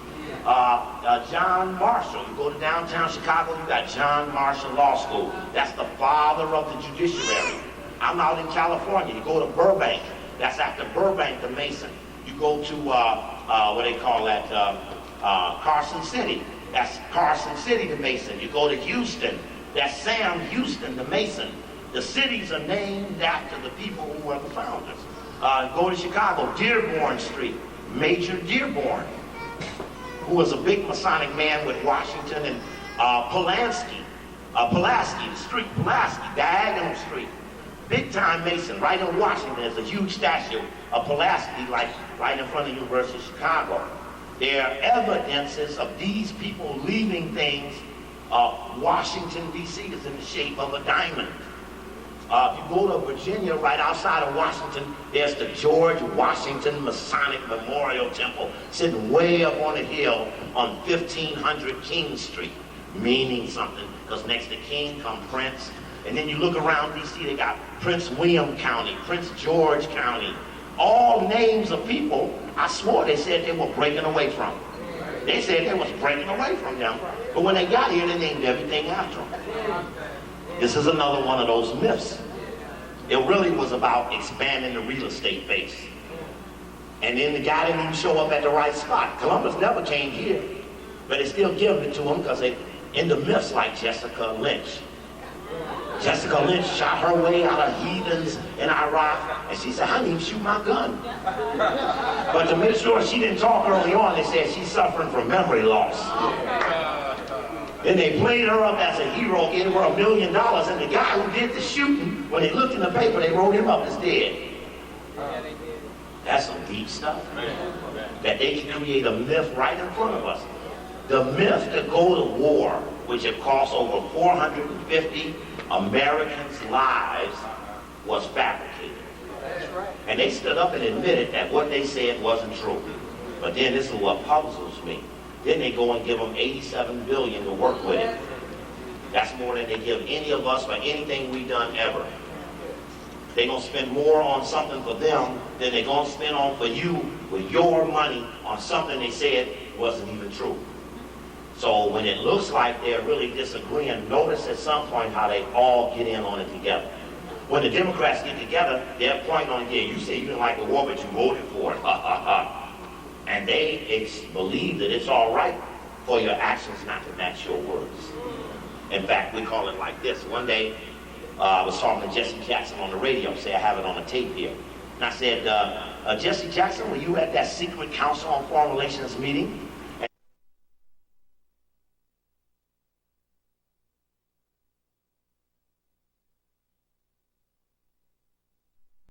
John Marshall, you go to downtown Chicago, you got John Marshall Law School. That's the father of the judiciary. I'm out in California, you go to Burbank, that's after Burbank, the Mason. You go to, what they call that, Carson City, that's Carson City, the Mason. You go to Houston, that's Sam Houston, the Mason. The cities are named after the people who were the founders. Go to Chicago, Dearborn Street, Major Dearborn, who was a big Masonic man with Washington, and Pulaski, the street, Pulaski, Diagonal Street. Big time Mason, right in Washington, there's a huge statue of Pulaski, like right in front of the University of Chicago. There are evidences of these people leaving things. Washington, D.C. is in the shape of a diamond. If you go to Virginia, right outside of Washington, there's the George Washington Masonic Memorial Temple, sitting way up on a hill on 1500 King Street, meaning something, because next to King come Prince. And then you look around D.C., they got Prince William County, Prince George County, all names of people I swore they said they were breaking away from. They said they was breaking away from them, but when they got here, they named everything after them. This is another one of those myths. It really was about expanding the real estate base. And then the guy didn't even show up at the right spot. Columbus never came here, but they still give it to him because they into myths like Jessica Lynch. Jessica Lynch shot her way out of heathens in Iraq, and she said, I need to shoot my gun. But to make sure she didn't talk early on, they said she's suffering from memory loss. Then they played her up as a hero, gave her $1 million, and the guy who did the shooting, when they looked in the paper, they wrote him up as dead. That's some deep stuff. That they can create a myth right in front of us. The myth to go to war, which had cost over 450 Americans' lives, was fabricated. And they stood up and admitted that what they said wasn't true. But then this is what puzzles me. Then they go and give them $87 billion to work with it. That's more than they give any of us for anything we've done ever. They're going to spend more on something for them than they're going to spend on for you with your money on something they said wasn't even true. So when it looks like they're really disagreeing, notice at some point how they all get in on it together. When the Democrats get together, they're pointing on, yeah, you say you didn't like the war, but you voted for it. And they believe that it's all right for your actions not to match your words. In fact, we call it like this. One day, I was talking to Jesse Jackson on the radio. Say I have it on a tape here. And I said, Jesse Jackson, were you at that secret council on foreign relations meeting?